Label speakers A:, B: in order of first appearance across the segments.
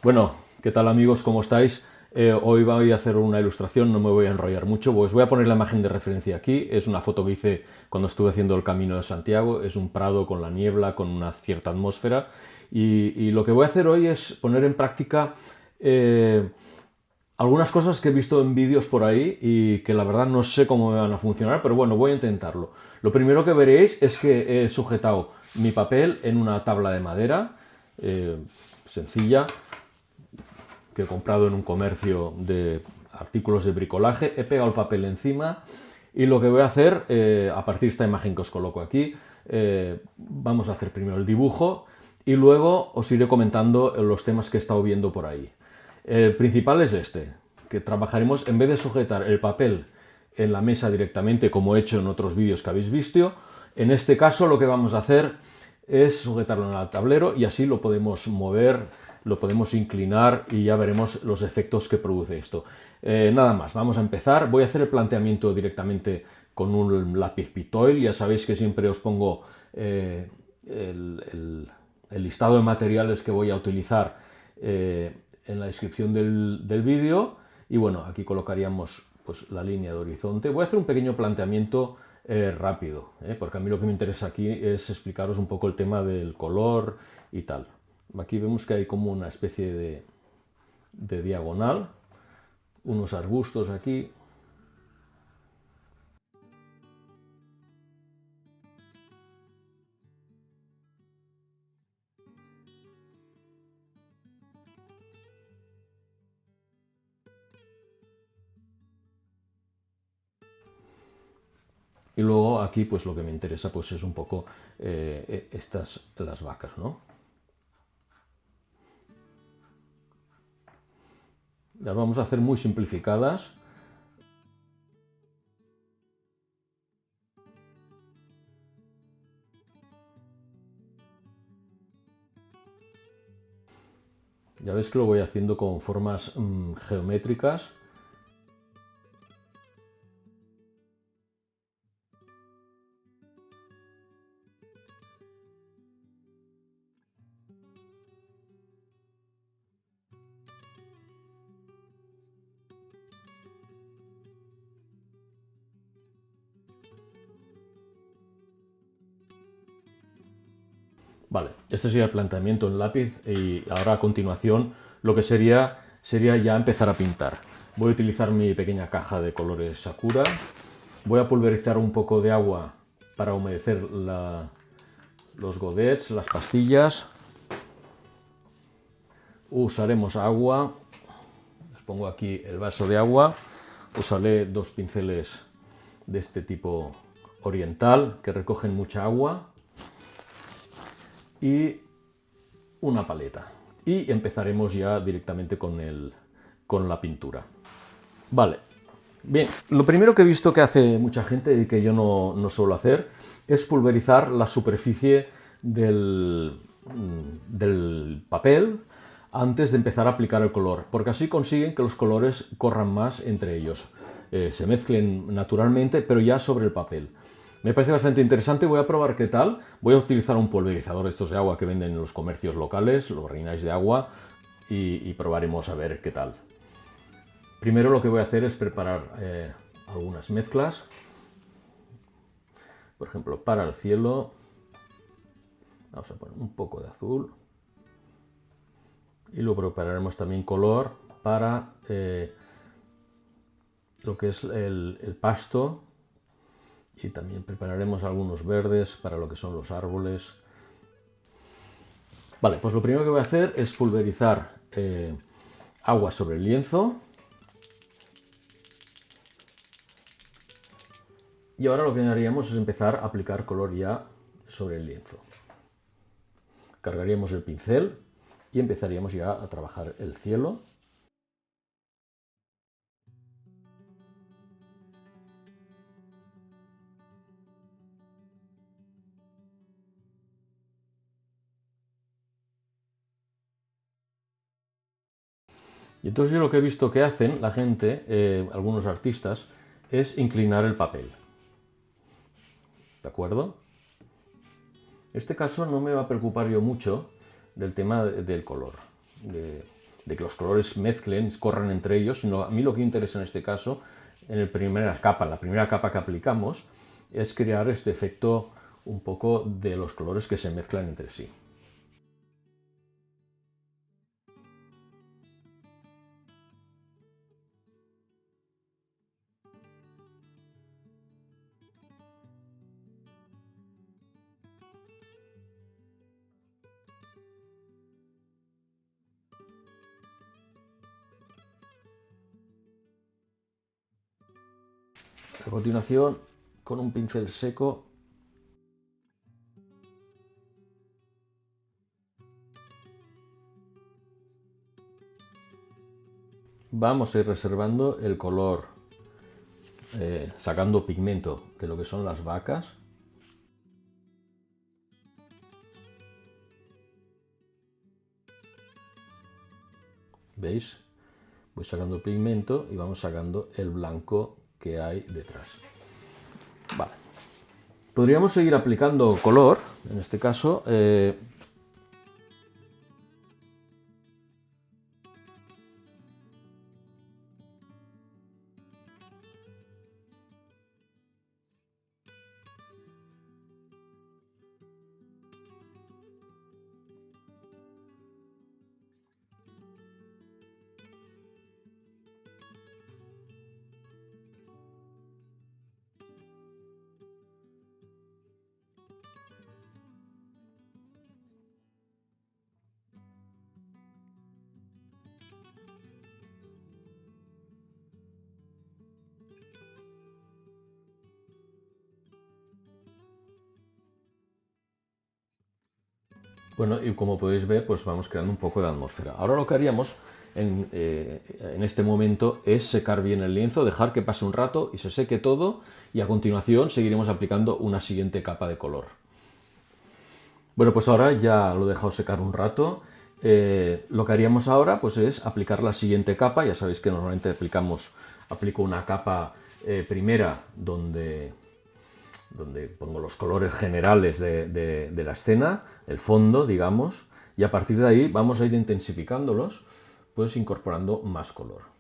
A: Bueno, ¿qué tal amigos? ¿Cómo estáis? Hoy voy a hacer una ilustración, no me voy a enrollar mucho, pues voy a poner la imagen de referencia aquí. Es una foto que hice cuando estuve haciendo el Camino de Santiago. Es un prado con la niebla, con una cierta atmósfera. Y lo que voy a hacer hoy es poner en práctica algunas cosas que he visto en vídeos por ahí y que la verdad no sé cómo me van a funcionar, pero bueno, voy a intentarlo. Lo primero que veréis es que he sujetado mi papel en una tabla de madera sencilla, que he comprado en un comercio de artículos de bricolaje. He pegado el papel encima y lo que voy a hacer, a partir de esta imagen que os coloco aquí, vamos a hacer primero el dibujo y luego os iré comentando los temas que he estado viendo por ahí. El principal es este, que trabajaremos, en vez de sujetar el papel en la mesa directamente, como he hecho en otros vídeos que habéis visto, en este caso lo que vamos a hacer es sujetarlo en el tablero y así lo podemos mover, lo podemos inclinar y ya veremos los efectos que produce esto. Nada más, vamos a empezar. Voy a hacer el planteamiento directamente con un lápiz Pictoil. Ya sabéis que siempre os pongo el listado de materiales que voy a utilizar en la descripción del vídeo. Y bueno, aquí colocaríamos pues, la línea de horizonte. Voy a hacer un pequeño planteamiento rápido, porque a mí lo que me interesa aquí es explicaros un poco el tema del color y tal. Aquí vemos que hay como una especie de diagonal, unos arbustos aquí. Y luego aquí pues lo que me interesa pues es un poco las vacas, ¿no? Las vamos a hacer muy simplificadas. Ya veis que lo voy haciendo con formas geométricas. Vale, este sería el planteamiento en lápiz y ahora a continuación lo que sería ya empezar a pintar. Voy a utilizar mi pequeña caja de colores Sakura. Voy a pulverizar un poco de agua para humedecer los godets, las pastillas. Usaremos agua. Os pongo aquí el vaso de agua. Usaré dos pinceles de este tipo oriental que recogen mucha agua y una paleta. Y empezaremos ya directamente con la pintura. Vale, bien, lo primero que he visto que hace mucha gente y que yo no suelo hacer es pulverizar la superficie del papel antes de empezar a aplicar el color, porque así consiguen que los colores corran más entre ellos, se mezclen naturalmente, pero ya sobre el papel. Me parece bastante interesante, voy a probar qué tal. Voy a utilizar un pulverizador estos de agua que venden en los comercios locales, los rellenáis de agua y probaremos a ver qué tal. Primero lo que voy a hacer es preparar algunas mezclas. Por ejemplo, para el cielo vamos a poner un poco de azul. Y luego prepararemos también color para lo que es el pasto. Y también prepararemos algunos verdes para lo que son los árboles. Vale, pues lo primero que voy a hacer es pulverizar agua sobre el lienzo. Y ahora lo que haríamos es empezar a aplicar color ya sobre el lienzo. Cargaríamos el pincel y empezaríamos ya a trabajar el cielo. Y entonces yo lo que he visto que hacen la gente, algunos artistas, es inclinar el papel. ¿De acuerdo? En este caso no me va a preocupar yo mucho del tema del color. de que los colores mezclen, corran entre ellos, sino a mí lo que interesa en este caso, en la primera capa que aplicamos, es crear este efecto un poco de los colores que se mezclan entre sí. A continuación, con un pincel seco, vamos a ir reservando el color, sacando pigmento de lo que son las vacas. ¿Veis? Voy sacando pigmento y vamos sacando el blanco que hay detrás. Vale. Podríamos seguir aplicando color, en este caso. Bueno, y como podéis ver, pues vamos creando un poco de atmósfera. Ahora lo que haríamos en este momento es secar bien el lienzo, dejar que pase un rato y se seque todo, y a continuación seguiremos aplicando una siguiente capa de color. Bueno, pues ahora ya lo he dejado secar un rato. Lo que haríamos ahora pues es aplicar la siguiente capa. Ya sabéis que normalmente aplico una capa primera donde pongo los colores generales de la escena, el fondo, digamos, y a partir de ahí vamos a ir intensificándolos, pues incorporando más color.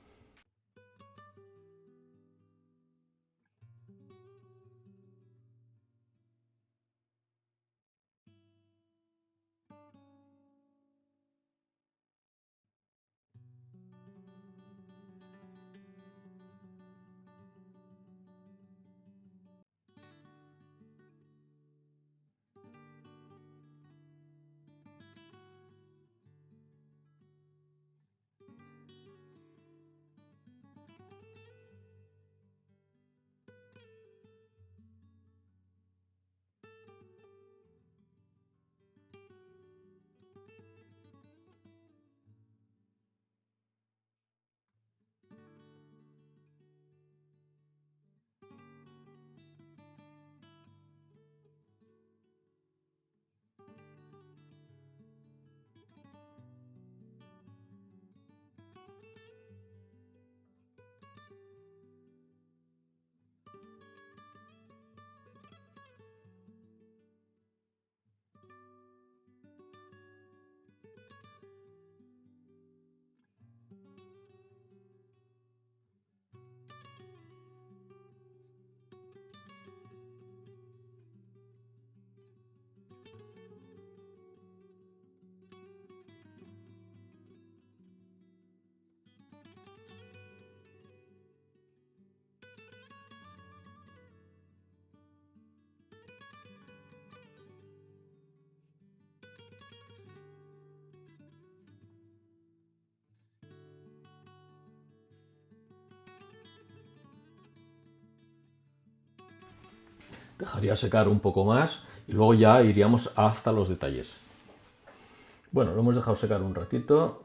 A: Dejaría secar un poco más y luego ya iríamos hasta los detalles. Bueno, lo hemos dejado secar un ratito.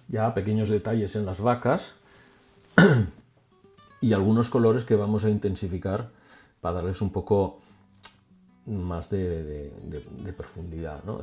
A: Ya pequeños detalles en las vacas y algunos colores que vamos a intensificar para darles un poco más de profundidad, ¿no?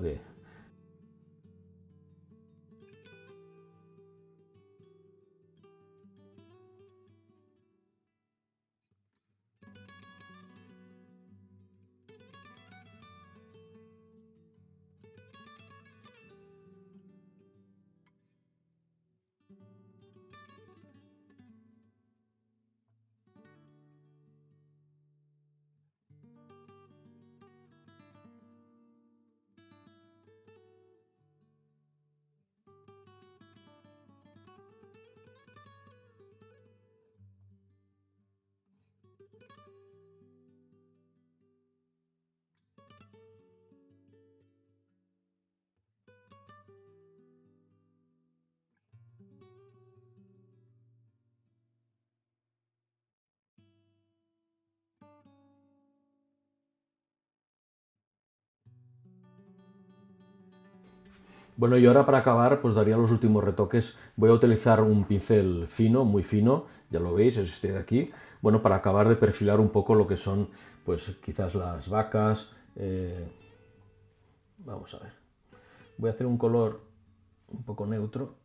A: Bueno, y ahora para acabar, pues daría los últimos retoques. Voy a utilizar un pincel fino, muy fino, ya lo veis, es este de aquí. Bueno, para acabar de perfilar un poco lo que son, pues quizás las vacas. Vamos a ver. Voy a hacer un color un poco neutro.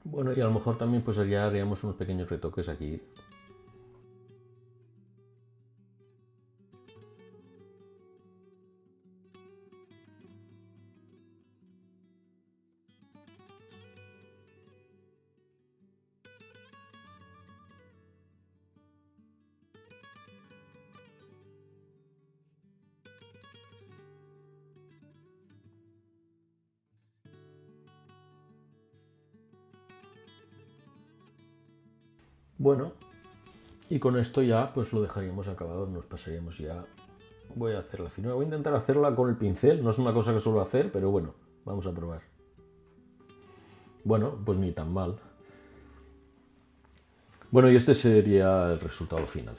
A: Bueno, y a lo mejor también pues ya haríamos unos pequeños retoques aquí. Bueno, y con esto ya pues lo dejaríamos acabado, nos pasaríamos ya. Voy a hacer la finura, voy a intentar hacerla con el pincel, no es una cosa que suelo hacer, pero bueno, vamos a probar. Bueno, pues ni tan mal. Bueno, y este sería el resultado final.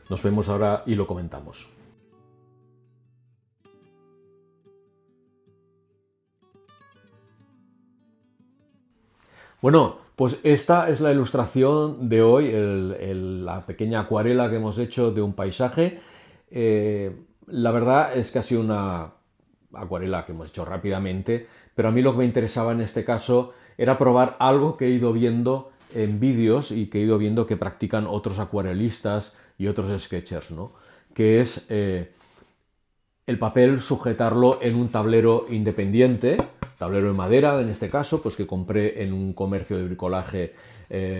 A: Nos vemos ahora y lo comentamos. Bueno, pues esta es la ilustración de hoy, la pequeña acuarela que hemos hecho de un paisaje. La verdad es que ha sido una acuarela que hemos hecho rápidamente, pero a mí lo que me interesaba en este caso era probar algo que he ido viendo en vídeos y que he ido viendo que practican otros acuarelistas y otros sketchers, ¿no? Que es el papel sujetarlo en un tablero independiente, tablero de madera en este caso, pues que compré en un comercio de bricolaje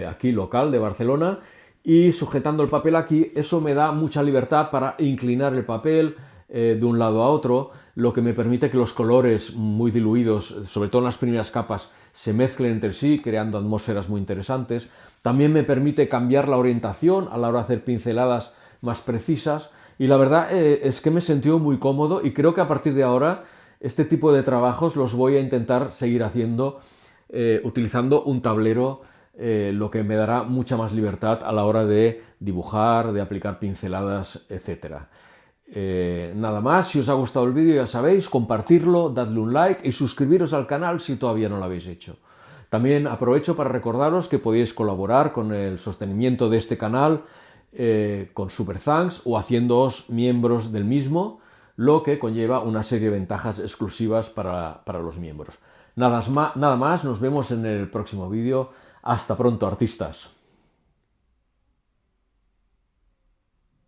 A: aquí local de Barcelona, y sujetando el papel aquí, eso me da mucha libertad para inclinar el papel de un lado a otro, lo que me permite que los colores muy diluidos, sobre todo en las primeras capas, se mezclen entre sí, creando atmósferas muy interesantes. También me permite cambiar la orientación a la hora de hacer pinceladas más precisas, y la verdad es que me he sentido muy cómodo, y creo que a partir de ahora este tipo de trabajos los voy a intentar seguir haciendo utilizando un tablero, lo que me dará mucha más libertad a la hora de dibujar, de aplicar pinceladas, etc. Nada más, si os ha gustado el vídeo ya sabéis, compartirlo, dadle un like y suscribiros al canal si todavía no lo habéis hecho. También aprovecho para recordaros que podéis colaborar con el sostenimiento de este canal con Super Thanks o haciéndoos miembros del mismo, lo que conlleva una serie de ventajas exclusivas para los miembros. Nada más, nos vemos en el próximo vídeo. Hasta pronto, artistas.